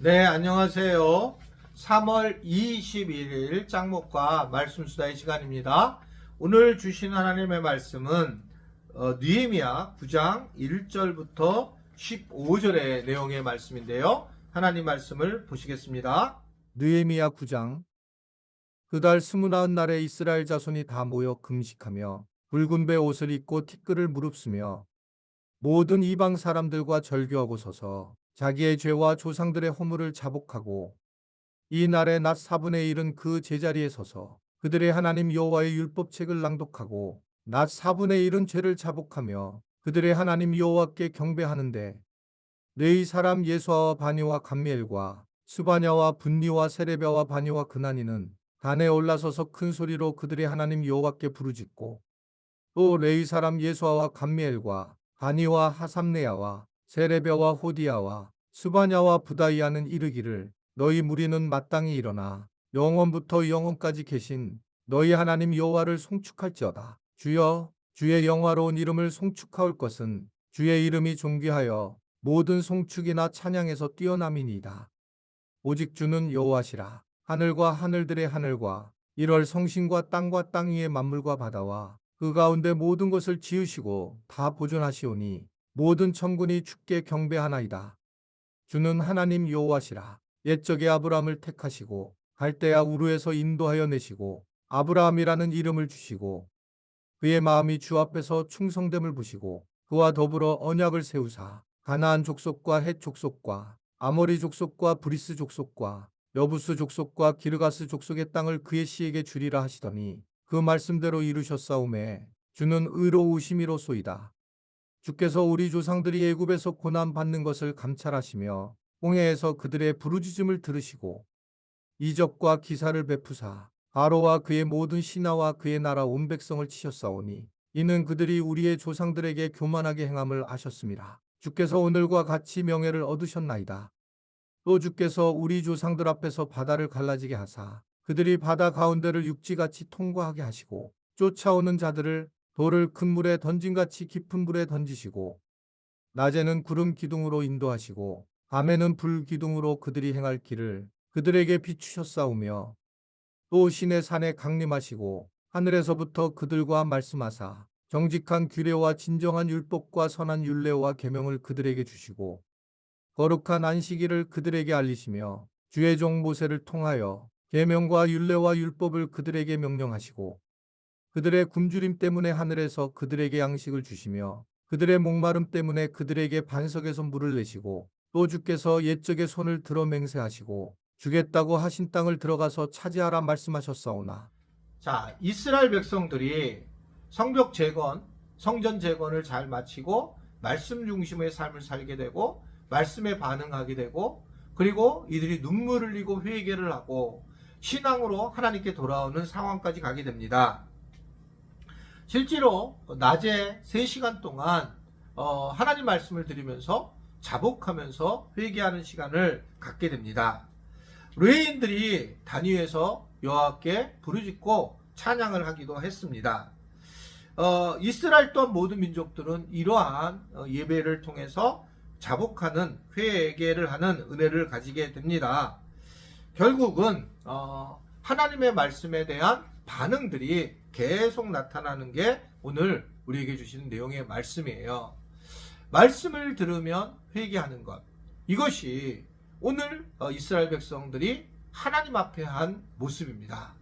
네, 안녕하세요. 3월 21일 짱목과 말씀 수다의 시간입니다. 오늘 주신 하나님의 말씀은 느헤미야 9장 1절부터 15절의 내용의 말씀인데요. 하나님 말씀을 보시겠습니다. 느헤미야 9장. 그달 29날에 이스라엘 자손이 다 모여 금식하며 붉은 배 옷을 입고 티끌을 무릅쓰며 모든 이방 사람들과 절교하고 서서 자기의 죄와 조상들의 허물을 자복하고 이 날에 낮 4분의 1은 그 제자리에 서서 그들의 하나님 여호와의 율법책을 낭독하고 낮 4분의 1은 죄를 자복하며 그들의 하나님 여호와께 경배하는데 네 사람 예수아와 바니와 감미엘과 스바냐와 분니와 세레비아와 바니와 그나니는 단에 올라서서 큰 소리로 그들의 하나님 여호와께 부르짖고 또 레위 사람 예수아와 감미엘과 바니와 하삼네야와 세레비아와 호디야와 스바냐와 부다이아는 이르기를 너희 무리는 마땅히 일어나 영원부터 영원까지 계신 너희 하나님 여호와를 송축할지어다. 주여, 주의 영화로운 이름을 송축하올 것은 주의 이름이 존귀하여 모든 송축이나 찬양에서 뛰어남이니이다. 오직 주는 여호와시라. 하늘과 하늘들의 하늘과 1월 성신과 땅 위의 만물과 바다와 그 가운데 모든 것을 지으시고 다 보존하시오니 모든 천군이 주께 경배하나이다. 주는 하나님 여호와시라. 옛적에 아브라함을 택하시고 갈대아 우르에서 인도하여 내시고 아브라함이라는 이름을 주시고 그의 마음이 주 앞에서 충성됨을 보시고 그와 더불어 언약을 세우사 가나안 족속과 헷 족속과 아모리 족속과 브리스 족속과 여부스 족속과 기르가스 족속의 땅을 그의 씨에게 주리라 하시더니 그 말씀대로 이루셨사오매 주는 의로우심이로소이다. 주께서 우리 조상들이 애굽에서 고난 받는 것을 감찰하시며 홍해에서 그들의 부르짖음을 들으시고 이적과 기사를 베푸사 바로와 그의 모든 신하와 그의 나라 온 백성을 치셨사오니 이는 그들이 우리의 조상들에게 교만하게 행함을 아셨습니다. 주께서 오늘과 같이 명예를 얻으셨나이다. 또 주께서 우리 조상들 앞에서 바다를 갈라지게 하사 그들이 바다 가운데를 육지같이 통과하게 하시고 쫓아오는 자들을 돌을 큰 물에 던진같이 깊은 물에 던지시고 낮에는 구름 기둥으로 인도하시고 밤에는 불 기둥으로 그들이 행할 길을 그들에게 비추셨사오며 또 신의 산에 강림하시고 하늘에서부터 그들과 말씀하사 정직한 규례와 진정한 율법과 선한 율례와 계명을 그들에게 주시고 거룩한 안식일을 그들에게 알리시며 주의 종 모세를 통하여 계명과 율례와 율법을 그들에게 명령하시고 그들의 굶주림 때문에 하늘에서 그들에게 양식을 주시며 그들의 목마름 때문에 그들에게 반석에서 물을 내시고 또 주께서 옛적에 손을 들어 맹세하시고 주겠다고 하신 땅을 들어가서 차지하라 말씀하셨사오나 자, 이스라엘 백성들이 성벽 재건, 성전 재건을 잘 마치고 말씀 중심의 삶을 살게 되고 말씀에 반응하게 되고 그리고 이들이 눈물을 흘리고 회개를 하고 신앙으로 하나님께 돌아오는 상황까지 가게 됩니다. 실제로 낮에 3시간 동안 하나님 말씀을 들으면서 자복하면서 회개하는 시간을 갖게 됩니다. 레위인들이 단위에서 여호와께 부르짖고 찬양을 하기도 했습니다. 이스라엘 또한 모든 민족들은 이러한 예배를 통해서 자복하는 회개를 하는 은혜를 가지게 됩니다. 결국은 하나님의 말씀에 대한 반응들이 계속 나타나는 게 오늘 우리에게 주시는 내용의 말씀이에요. 말씀을 들으면 회개하는 것, 이것이 오늘 이스라엘 백성들이 하나님 앞에 한 모습입니다.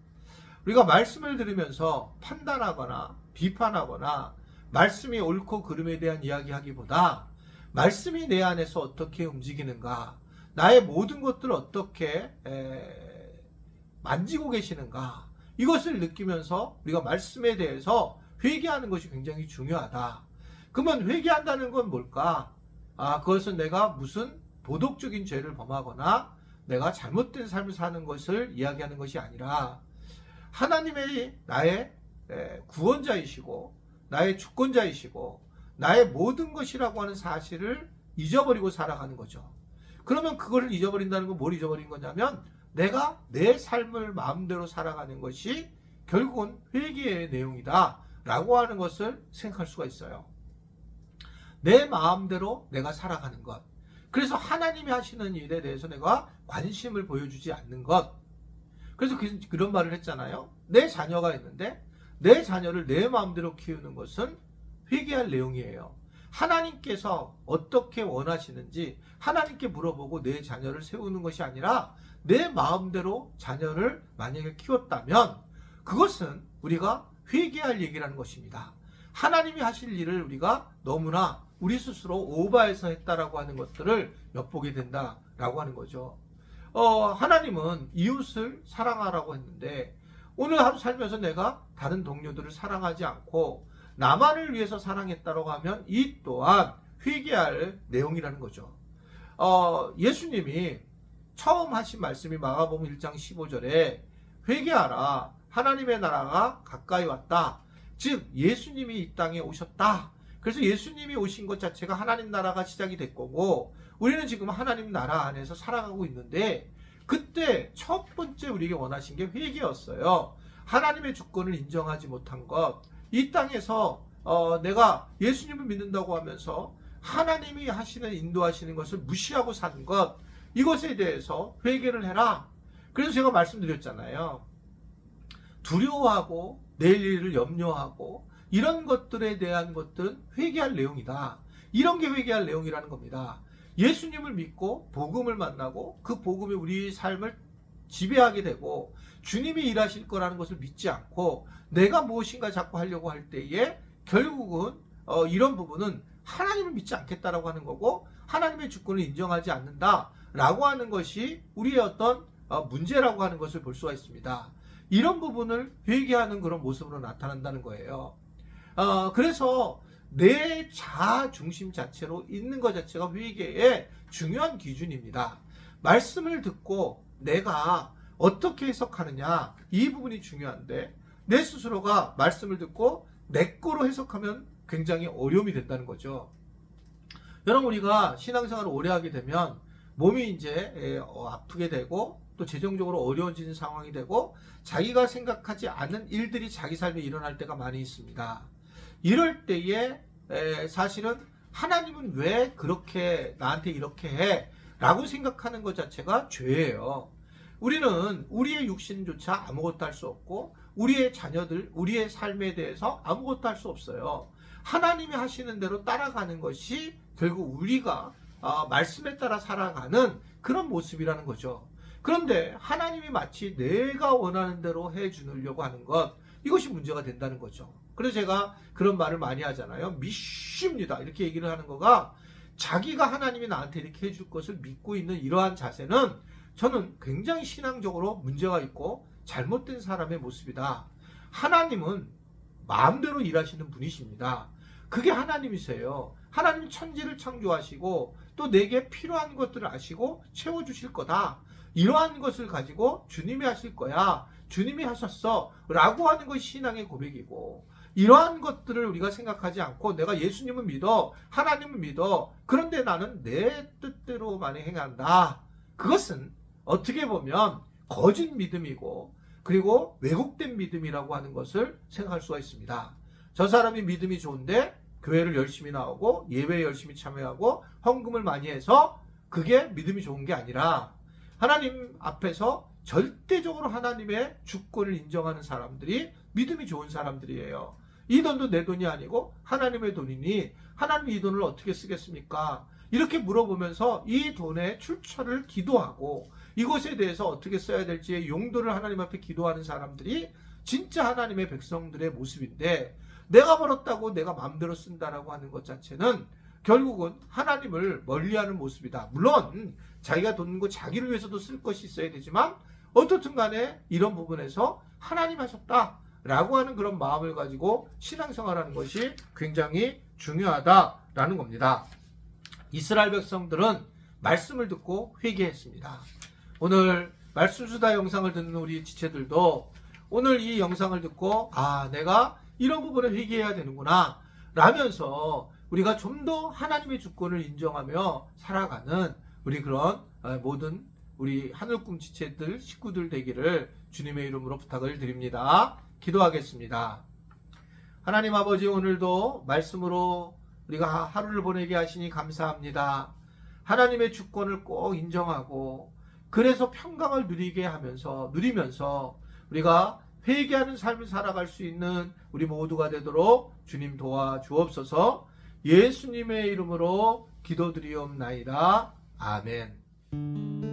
우리가 말씀을 들으면서 판단하거나 비판하거나 말씀이 옳고 그름에 대한 이야기하기보다 말씀이 내 안에서 어떻게 움직이는가, 나의 모든 것들을 어떻게 만지고 계시는가, 이것을 느끼면서 우리가 말씀에 대해서 회개하는 것이 굉장히 중요하다. 그러면 회개한다는 건 뭘까? 그것은 내가 무슨 도덕적인 죄를 범하거나 내가 잘못된 삶을 사는 것을 이야기하는 것이 아니라 하나님의 나의 구원자이시고 나의 주권자이시고 나의 모든 것이라고 하는 사실을 잊어버리고 살아가는 거죠. 그러면 그걸 잊어버린다는 건 뭘 잊어버린 거냐면 내가 내 삶을 마음대로 살아가는 것이 결국은 회개의 내용이다 라고 하는 것을 생각할 수가 있어요. 내 마음대로 내가 살아가는 것. 그래서 하나님이 하시는 일에 대해서 내가 관심을 보여주지 않는 것. 그래서 그런 말을 했잖아요. 내 자녀가 있는데 내 자녀를 내 마음대로 키우는 것은 회개할 내용이에요. 하나님께서 어떻게 원하시는지 하나님께 물어보고 내 자녀를 세우는 것이 아니라 내 마음대로 자녀를 만약에 키웠다면 그것은 우리가 회개할 얘기라는 것입니다. 하나님이 하실 일을 우리가 너무나 우리 스스로 오버해서 했다라고 하는 것들을 엿보게 된다라고 하는 거죠. 하나님은 이웃을 사랑하라고 했는데 오늘 하루 살면서 내가 다른 동료들을 사랑하지 않고 나만을 위해서 사랑했다고 하면 이 또한 회개할 내용이라는 거죠. 예수님이 처음 하신 말씀이 마가복음 1장 15절에 회개하라 하나님의 나라가 가까이 왔다. 즉 예수님이 이 땅에 오셨다. 그래서 예수님이 오신 것 자체가 하나님 나라가 시작이 될 거고 우리는 지금 하나님 나라 안에서 살아가고 있는데 그때 첫 번째 우리에게 원하신 게 회개였어요. 하나님의 주권을 인정하지 못한 것. 이 땅에서 내가 예수님을 믿는다고 하면서 하나님이 하시는 인도하시는 것을 무시하고 사는 것. 이것에 대해서 회개를 해라. 그래서 제가 말씀드렸잖아요. 두려워하고 내일 일을 염려하고 이런 것들에 대한 것들은 회개할 내용이다. 이런 게 회개할 내용이라는 겁니다. 예수님을 믿고 복음을 만나고 그 복음이 우리 삶을 지배하게 되고 주님이 일하실 거라는 것을 믿지 않고 내가 무엇인가 자꾸 하려고 할 때에 결국은 이런 부분은 하나님을 믿지 않겠다라고 하는 거고 하나님의 주권을 인정하지 않는다라고 하는 것이 우리의 어떤 문제라고 하는 것을 볼 수가 있습니다. 이런 부분을 회개하는 그런 모습으로 나타난다는 거예요. 그래서 내 자아 중심 자체로 있는 것 자체가 회개의 중요한 기준입니다. 말씀을 듣고 내가 어떻게 해석하느냐 이 부분이 중요한데 내 스스로가 말씀을 듣고 내 거로 해석하면 굉장히 어려움이 된다는 거죠. 여러분 우리가 신앙생활을 오래 하게 되면 몸이 이제 아프게 되고 또 재정적으로 어려워지는 상황이 되고 자기가 생각하지 않는 일들이 자기 삶에 일어날 때가 많이 있습니다. 이럴 때에 사실은 하나님은 왜 그렇게 나한테 이렇게 해? 라고 생각하는 것 자체가 죄예요. 우리는 우리의 육신조차 아무것도 할 수 없고 우리의 자녀들, 우리의 삶에 대해서 아무것도 할 수 없어요. 하나님이 하시는 대로 따라가는 것이 결국 우리가 말씀에 따라 살아가는 그런 모습이라는 거죠. 그런데 하나님이 마치 내가 원하는 대로 해주려고 하는 것, 이것이 문제가 된다는 거죠. 그래서 제가 그런 말을 많이 하잖아요. 믿습니다. 이렇게 얘기를 하는 거가 자기가 하나님이 나한테 이렇게 해줄 것을 믿고 있는 이러한 자세는 저는 굉장히 신앙적으로 문제가 있고 잘못된 사람의 모습이다. 하나님은 마음대로 일하시는 분이십니다. 그게 하나님이세요. 하나님이 천지를 창조하시고 또 내게 필요한 것들을 아시고 채워주실 거다. 이러한 것을 가지고 주님이 하실 거야. 주님이 하셨어. 라고 하는 것이 신앙의 고백이고 이러한 것들을 우리가 생각하지 않고 내가 예수님을 믿어. 하나님을 믿어. 그런데 나는 내 뜻대로만 행한다. 그것은 어떻게 보면 거짓 믿음이고 그리고 왜곡된 믿음이라고 하는 것을 생각할 수가 있습니다. 저 사람이 믿음이 좋은데 교회를 열심히 나오고 예배에 열심히 참여하고 헌금을 많이 해서 그게 믿음이 좋은 게 아니라 하나님 앞에서 절대적으로 하나님의 주권을 인정하는 사람들이 믿음이 좋은 사람들이에요. 이 돈도 내 돈이 아니고 하나님의 돈이니 하나님이 이 돈을 어떻게 쓰겠습니까? 이렇게 물어보면서 이 돈의 출처를 기도하고 이것에 대해서 어떻게 써야 될지의 용도를 하나님 앞에 기도하는 사람들이 진짜 하나님의 백성들의 모습인데 내가 벌었다고 내가 마음대로 쓴다라고 하는 것 자체는 결국은 하나님을 멀리하는 모습이다. 물론 자기가 돈 거 자기를 위해서도 쓸 것이 있어야 되지만 어떻든 간에 이런 부분에서 하나님 하셨다라고 하는 그런 마음을 가지고 신앙생활하는 것이 굉장히 중요하다라는 겁니다. 이스라엘 백성들은 말씀을 듣고 회개했습니다. 오늘 말씀수다 영상을 듣는 우리 지체들도 오늘 이 영상을 듣고 내가 이런 부분을 회개해야 되는구나 라면서 우리가 좀 더 하나님의 주권을 인정하며 살아가는 우리 그런 모든 우리 하늘꿈 지체들 식구들 되기를 주님의 이름으로 부탁을 드립니다. 기도하겠습니다. 하나님 아버지 오늘도 말씀으로 우리가 하루를 보내게 하시니 감사합니다. 하나님의 주권을 꼭 인정하고 그래서 평강을 누리면서 우리가 회개하는 삶을 살아갈 수 있는 우리 모두가 되도록 주님 도와주옵소서. 예수님의 이름으로 기도드리옵나이다. 아멘.